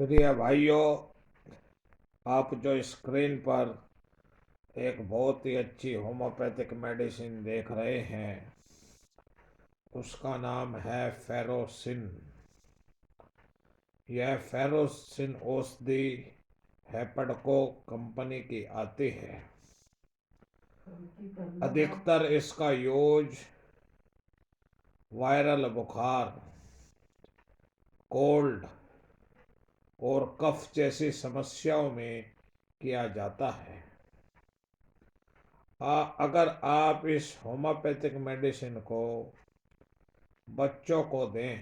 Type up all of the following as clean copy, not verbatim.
प्रिय भाइयों, आप जो स्क्रीन पर एक बहुत ही अच्छी होम्योपैथिक मेडिसिन देख रहे हैं उसका नाम है फेरोसिन। यह फेरोसिन औषधि हेपडको कंपनी की आती है। अधिकतर इसका यूज वायरल बुखार, कोल्ड और कफ जैसी समस्याओं में किया जाता है। अगर आप इस होम्योपैथिक मेडिसिन को बच्चों को दें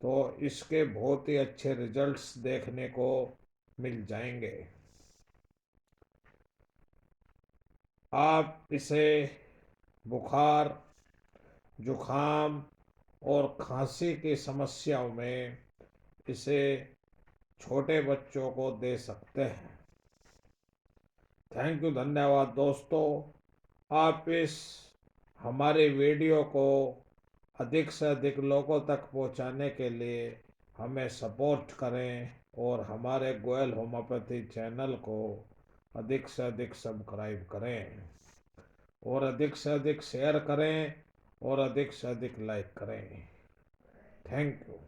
तो इसके बहुत ही अच्छे रिजल्ट्स देखने को मिल जाएंगे। आप इसे बुखार, जुखाम और खांसी की समस्याओं में इसे छोटे बच्चों को दे सकते हैं। थैंक यू, धन्यवाद दोस्तों। आप इस हमारे वीडियो को अधिक से अधिक लोगों तक पहुंचाने के लिए हमें सपोर्ट करें और हमारे गोयल होम्योपैथी चैनल को अधिक से अधिक सब्सक्राइब करें और अधिक से अधिक शेयर करें और अधिक से अधिक लाइक करें। Thank you.